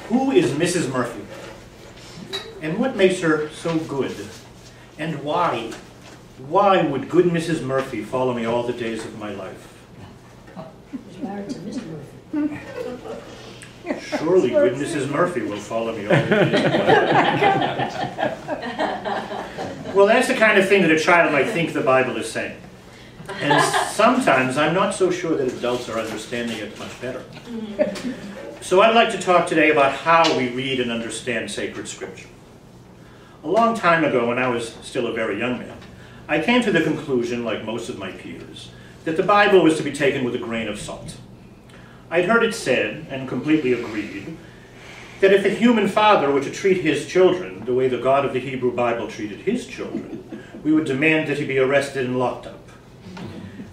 Who is Mrs. Murphy? And what makes her so good? And why? Why would good Mrs. Murphy follow me all the days of my life? She's married to Mr. Murphy. Surely good Mrs. Murphy will follow me all the days of my life. Well, that's the kind of thing that a child might think the Bible is saying. And sometimes I'm not so sure that adults are understanding it much better. So I'd like to talk today about how we read and understand sacred scripture. A long time ago, when I was still a very young man, I came to the conclusion, like most of my peers, that the Bible was to be taken with a grain of salt. I'd heard it said, and completely agreed, that if a human father were to treat his children the way the God of the Hebrew Bible treated his children, we would demand that he be arrested and locked up.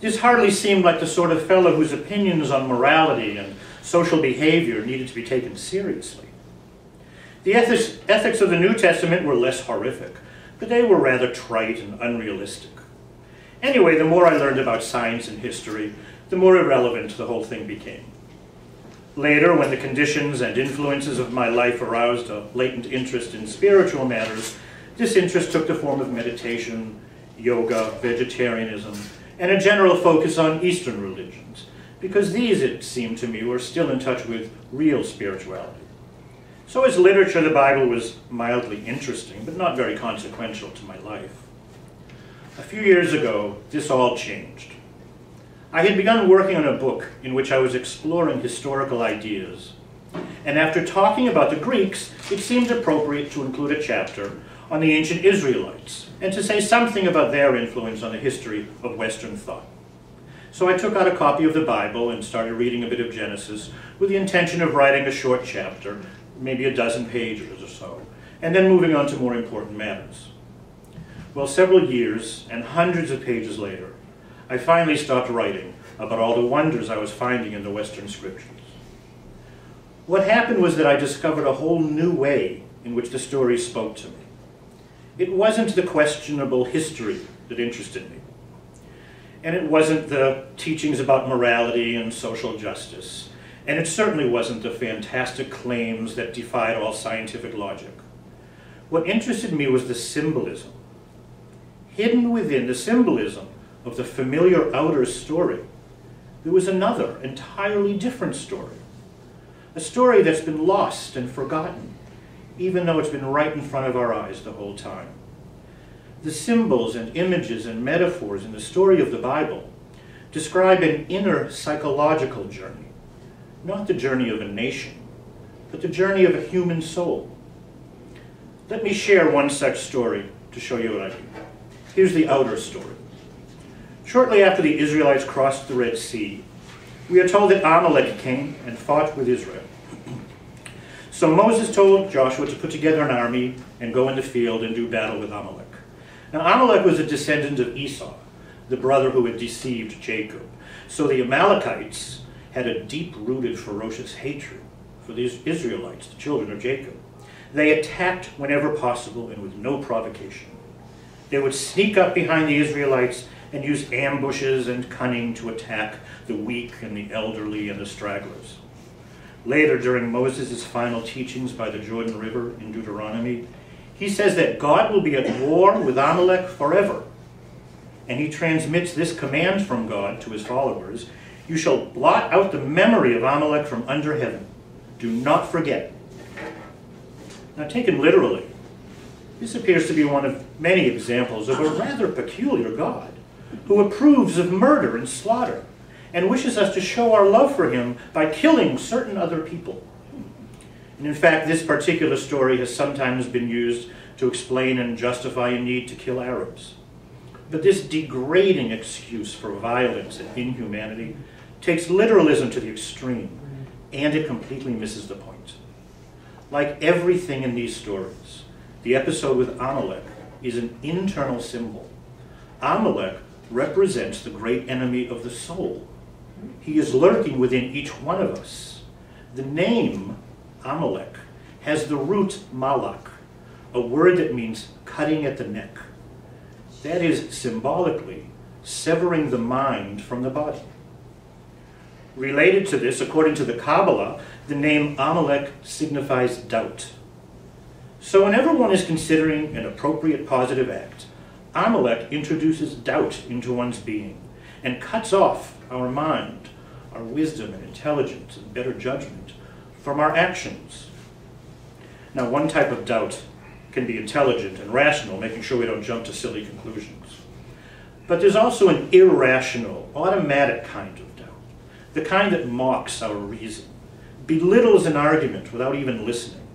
This hardly seemed like the sort of fellow whose opinions on morality and social behavior needed to be taken seriously. The ethics of the New Testament were less horrific, but they were rather trite and unrealistic. Anyway, the more I learned about science and history, the more irrelevant the whole thing became. Later, when the conditions and influences of my life aroused a latent interest in spiritual matters, this interest took the form of meditation, yoga, vegetarianism, and a general focus on Eastern religions, because these, it seemed to me, were still in touch with real spirituality. So as literature, the Bible was mildly interesting, but not very consequential to my life. A few years ago, this all changed. I had begun working on a book in which I was exploring historical ideas, and after talking about the Greeks, it seemed appropriate to include a chapter on the ancient Israelites, and to say something about their influence on the history of Western thought. So I took out a copy of the Bible and started reading a bit of Genesis with the intention of writing a short chapter, maybe a dozen pages or so, and then moving on to more important matters. Well, several years and hundreds of pages later, I finally stopped writing about all the wonders I was finding in the Western scriptures. What happened was that I discovered a whole new way in which the story spoke to me. It wasn't the questionable history that interested me. And it wasn't the teachings about morality and social justice. And it certainly wasn't the fantastic claims that defied all scientific logic. What interested me was the symbolism. Hidden within the symbolism of the familiar outer story, there was another, entirely different story. A story that's been lost and forgotten, even though it's been right in front of our eyes the whole time. The symbols and images and metaphors in the story of the Bible describe an inner psychological journey, not the journey of a nation, but the journey of a human soul. Let me share one such story to show you what I mean. Here's the outer story. Shortly after the Israelites crossed the Red Sea, we are told that Amalek came and fought with Israel. So Moses told Joshua to put together an army and go in the field and do battle with Amalek. Now Amalek was a descendant of Esau, the brother who had deceived Jacob. So the Amalekites had a deep-rooted, ferocious hatred for these Israelites, the children of Jacob. They attacked whenever possible and with no provocation. They would sneak up behind the Israelites and use ambushes and cunning to attack the weak and the elderly and the stragglers. Later, during Moses' final teachings by the Jordan River in Deuteronomy, he says that God will be at war with Amalek forever. And he transmits this command from God to his followers: you shall blot out the memory of Amalek from under heaven. Do not forget. Now, taken literally, this appears to be one of many examples of a rather peculiar God who approves of murder and slaughter and wishes us to show our love for him by killing certain other people. And in fact, this particular story has sometimes been used to explain and justify a need to kill Arabs. But this degrading excuse for violence and inhumanity takes literalism to the extreme, and it completely misses the point. Like everything in these stories, the episode with Amalek is an internal symbol. Amalek represents the great enemy of the soul. He is lurking within each one of us. The name Amalek has the root malak, a word that means cutting at the neck. That is symbolically severing the mind from the body. Related to this, according to the Kabbalah, the name Amalek signifies doubt. So whenever one is considering an appropriate positive act, Amalek introduces doubt into one's being and cuts off our mind, our wisdom and intelligence and better judgment from our actions. Now, one type of doubt can be intelligent and rational, making sure we don't jump to silly conclusions. But there's also an irrational, automatic kind of doubt, the kind that mocks our reason, belittles an argument without even listening,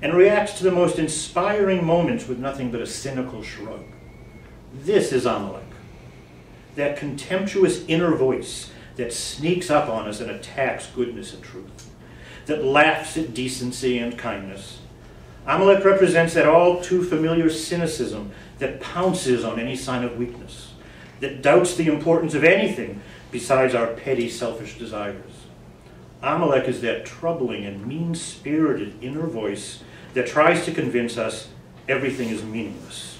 and reacts to the most inspiring moments with nothing but a cynical shrug. This is Amalek, that contemptuous inner voice that sneaks up on us and attacks goodness and truth, that laughs at decency and kindness. Amalek represents that all too familiar cynicism that pounces on any sign of weakness, that doubts the importance of anything besides our petty selfish desires. Amalek is that troubling and mean-spirited inner voice that tries to convince us everything is meaningless.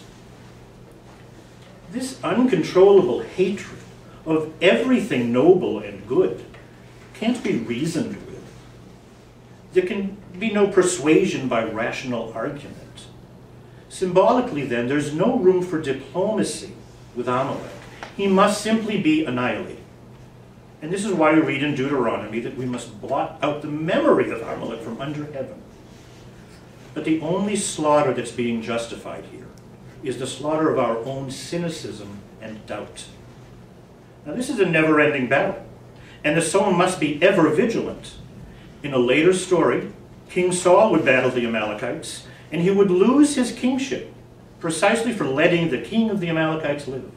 This uncontrollable hatred of everything noble and good can't be reasoned with. There can be no persuasion by rational argument. Symbolically, then, there's no room for diplomacy with Amalek. He must simply be annihilated. And this is why we read in Deuteronomy that we must blot out the memory of Amalek from under heaven. But the only slaughter that's being justified here is the slaughter of our own cynicism and doubt. Now, this is a never-ending battle, and the soul must be ever vigilant. In a later story, King Saul would battle the Amalekites, and he would lose his kingship precisely for letting the king of the Amalekites live.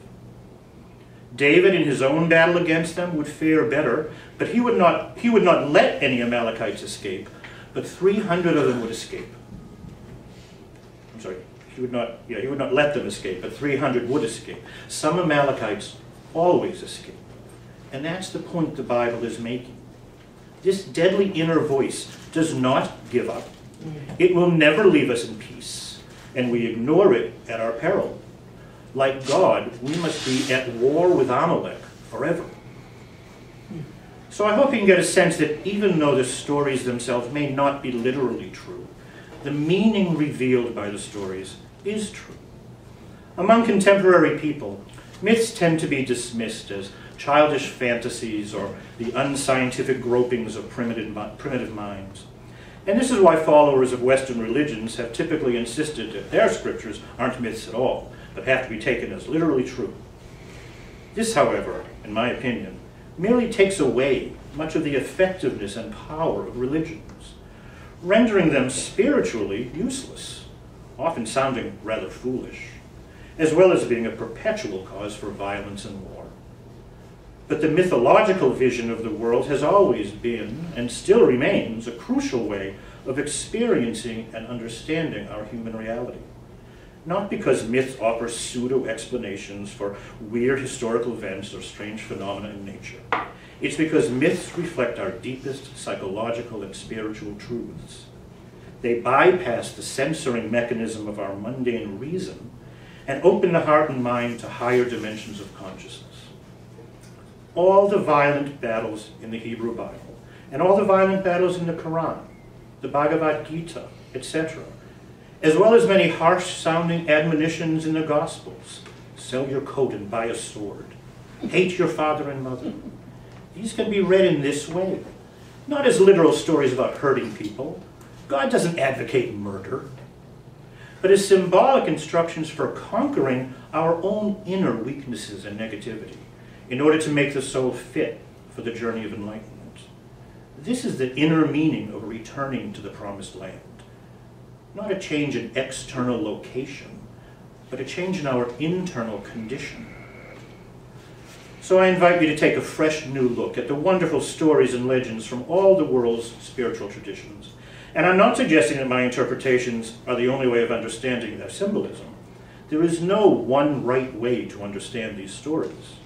David, in his own battle against them, would fare better, but he would not let any Amalekites escape, but 300 of them would escape. I'm sorry, he would not let them escape, but 300 would escape. Some Amalekites always escape. And that's the point the Bible is making. This deadly inner voice does not give up. It will never leave us in peace, and we ignore it at our peril. Like God, we must be at war with Amalek forever. So I hope you can get a sense that even though the stories themselves may not be literally true, the meaning revealed by the stories is true. Among contemporary people, myths tend to be dismissed as childish fantasies or the unscientific gropings of primitive minds. And this is why followers of Western religions have typically insisted that their scriptures aren't myths at all, but have to be taken as literally true. This, however, in my opinion, merely takes away much of the effectiveness and power of religions, rendering them spiritually useless, often sounding rather foolish, as well as being a perpetual cause for violence and war. But the mythological vision of the world has always been, and still remains, a crucial way of experiencing and understanding our human reality. Not because myths offer pseudo-explanations for weird historical events or strange phenomena in nature. It's because myths reflect our deepest psychological and spiritual truths. They bypass the censoring mechanism of our mundane reason and open the heart and mind to higher dimensions of consciousness. All the violent battles in the Hebrew Bible, and all the violent battles in the Quran, the Bhagavad Gita, etc., as well as many harsh-sounding admonitions in the Gospels. Sell your coat and buy a sword. Hate your father and mother. These can be read in this way, not as literal stories about hurting people. God doesn't advocate murder, but as symbolic instructions for conquering our own inner weaknesses and negativity in order to make the soul fit for the journey of enlightenment. This is the inner meaning of returning to the promised land. Not a change in external location, but a change in our internal condition. So I invite you to take a fresh new look at the wonderful stories and legends from all the world's spiritual traditions. And I'm not suggesting that my interpretations are the only way of understanding their symbolism. There is no one right way to understand these stories.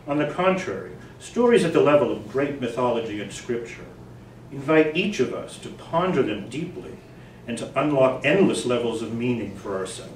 On the contrary, stories at the level of great mythology and scripture invite each of us to ponder them deeply and to unlock endless levels of meaning for ourselves.